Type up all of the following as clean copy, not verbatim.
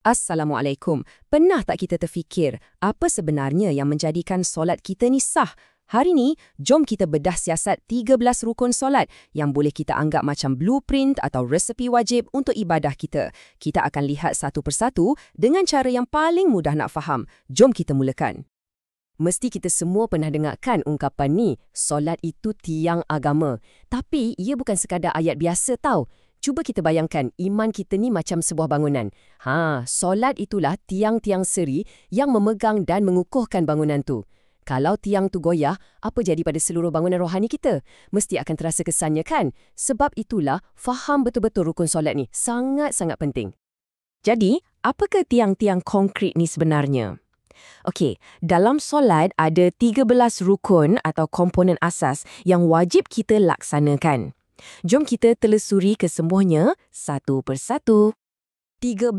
Assalamualaikum. Pernah tak kita terfikir apa sebenarnya yang menjadikan solat kita ni sah? Hari ni, jom kita bedah siasat 13 rukun solat yang boleh kita anggap macam blueprint atau resepi wajib untuk ibadah kita. Kita akan lihat satu persatu dengan cara yang paling mudah nak faham. Jom kita mulakan. Mesti kita semua pernah dengarkan ungkapan ni, solat itu tiang agama. Tapi ia bukan sekadar ayat biasa tau. Cuba kita bayangkan, iman kita ni macam sebuah bangunan. Solat itulah tiang-tiang seri yang memegang dan mengukuhkan bangunan tu. Kalau tiang tu goyah, apa jadi pada seluruh bangunan rohani kita? Mesti akan terasa kesannya kan? Sebab itulah, faham betul-betul rukun solat ni sangat-sangat penting. Jadi, apakah tiang-tiang konkret ni sebenarnya? Okey, dalam solat ada 13 rukun atau komponen asas yang wajib kita laksanakan. Jom kita telusuri kesemuanya satu persatu. 13.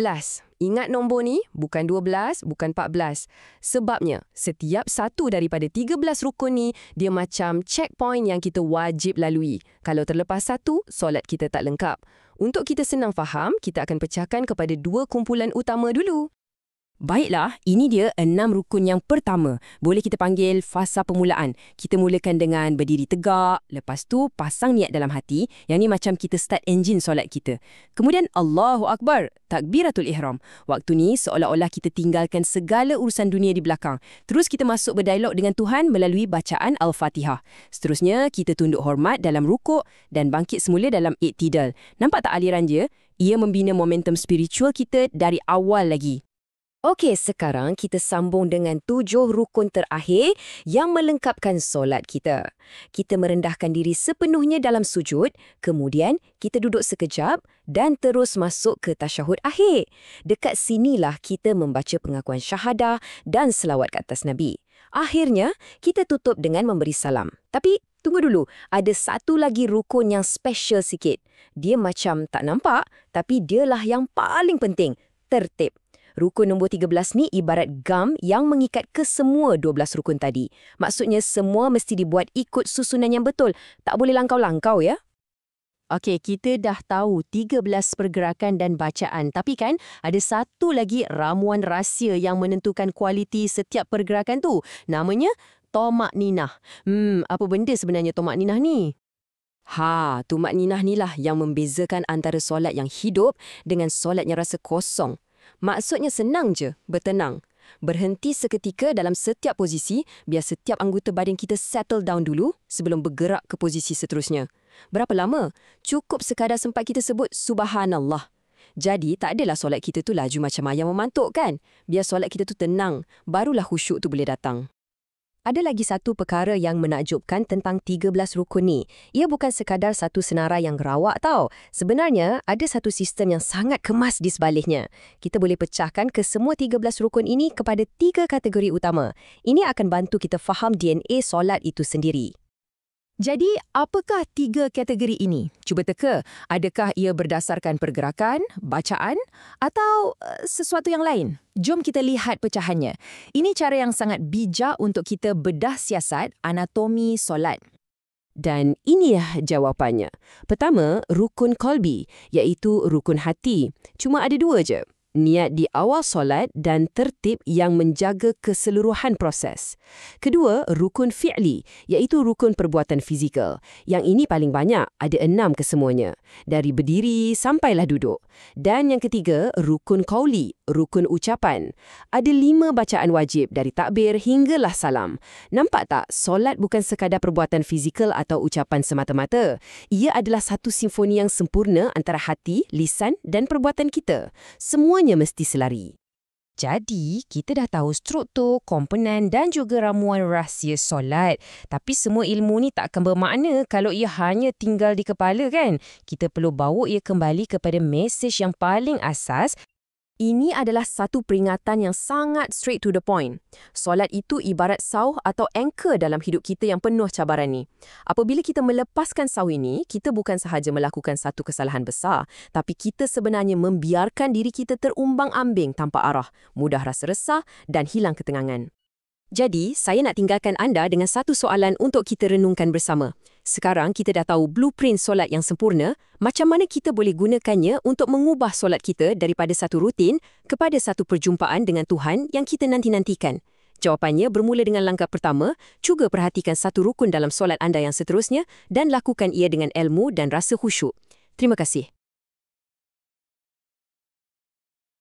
Ingat nombor ni, bukan 12, bukan 14. Sebabnya, setiap satu daripada 13 rukun ni, dia macam checkpoint yang kita wajib lalui. Kalau terlepas satu, solat kita tak lengkap. Untuk kita senang faham, kita akan pecahkan kepada dua kumpulan utama dulu. Baiklah, ini dia 6 rukun yang pertama. Boleh kita panggil fasa permulaan. Kita mulakan dengan berdiri tegak, lepas tu pasang niat dalam hati. Yang ni macam kita start enjin solat kita. Kemudian Allahu Akbar, takbiratul ihram. Waktu ni seolah-olah kita tinggalkan segala urusan dunia di belakang. Terus kita masuk berdialog dengan Tuhan melalui bacaan Al-Fatihah. Seterusnya, kita tunduk hormat dalam rukuk dan bangkit semula dalam i'tidal. Nampak tak aliran dia? Ia membina momentum spiritual kita dari awal lagi. Okey, sekarang kita sambung dengan 7 rukun terakhir yang melengkapkan solat kita. Kita merendahkan diri sepenuhnya dalam sujud, kemudian kita duduk sekejap dan terus masuk ke tasyahud akhir. Dekat sinilah kita membaca pengakuan syahadah dan selawat ke atas Nabi. Akhirnya, kita tutup dengan memberi salam. Tapi, tunggu dulu, ada satu lagi rukun yang special sikit. Dia macam tak nampak, tapi dialah yang paling penting, tertib. Rukun nombor 13 ni ibarat gam yang mengikat ke semua 12 rukun tadi. Maksudnya semua mesti dibuat ikut susunan yang betul. Tak boleh langkau-langkau ya. Okey, kita dah tahu 13 pergerakan dan bacaan. Tapi kan ada satu lagi ramuan rahsia yang menentukan kualiti setiap pergerakan tu. Namanya Tumakninah. Apa benda sebenarnya Tumakninah ni? Tumakninah ni lah yang membezakan antara solat yang hidup dengan solat yang rasa kosong. Maksudnya senang je, bertenang. Berhenti seketika dalam setiap posisi, biar setiap anggota badan kita settle down dulu sebelum bergerak ke posisi seterusnya. Berapa lama? Cukup sekadar sempat kita sebut Subhanallah. Jadi, tak adalah solat kita tu laju macam ayam memantuk kan? Biar solat kita tu tenang, barulah khusyuk tu boleh datang. Ada lagi satu perkara yang menakjubkan tentang 13 rukun ni. Ia bukan sekadar satu senarai yang gerawak tau. Sebenarnya, ada satu sistem yang sangat kemas di sebaliknya. Kita boleh pecahkan ke semua 13 rukun ini kepada 3 kategori utama. Ini akan bantu kita faham DNA solat itu sendiri. Jadi, apakah 3 kategori ini? Cuba teka, adakah ia berdasarkan pergerakan, bacaan, atau sesuatu yang lain? Jom kita lihat pecahannya. Ini cara yang sangat bijak untuk kita bedah siasat anatomi solat. Dan inilah jawapannya. Pertama, rukun qalbi, iaitu rukun hati. Cuma ada 2 je. Niat di awal solat dan tertib yang menjaga keseluruhan proses. Kedua, rukun fi'li, iaitu rukun perbuatan fizikal. Yang ini paling banyak, ada 6 kesemuanya. Dari berdiri sampailah duduk. Dan yang ketiga, rukun qauli, rukun ucapan. Ada 5 bacaan wajib dari takbir hinggalah salam. Nampak tak, solat bukan sekadar perbuatan fizikal atau ucapan semata-mata. Ia adalah satu simfoni yang sempurna antara hati, lisan dan perbuatan kita. Semuanya mesti selari. Jadi, kita dah tahu struktur, komponen dan juga ramuan rahsia solat. Tapi semua ilmu ni tak akan bermakna kalau ia hanya tinggal di kepala kan? Kita perlu bawa ia kembali kepada mesej yang paling asas. Ini adalah satu peringatan yang sangat straight to the point. Solat itu ibarat sauh atau anchor dalam hidup kita yang penuh cabaran ni. Apabila kita melepaskan sauh ini, kita bukan sahaja melakukan satu kesalahan besar, tapi kita sebenarnya membiarkan diri kita terumbang-ambing tanpa arah, mudah rasa resah dan hilang ketenangan. Jadi, saya nak tinggalkan anda dengan satu soalan untuk kita renungkan bersama. Sekarang kita dah tahu blueprint solat yang sempurna, macam mana kita boleh gunakannya untuk mengubah solat kita daripada satu rutin kepada satu perjumpaan dengan Tuhan yang kita nanti-nantikan. Jawapannya bermula dengan langkah pertama, cuba perhatikan satu rukun dalam solat anda yang seterusnya dan lakukan ia dengan ilmu dan rasa khusyuk. Terima kasih.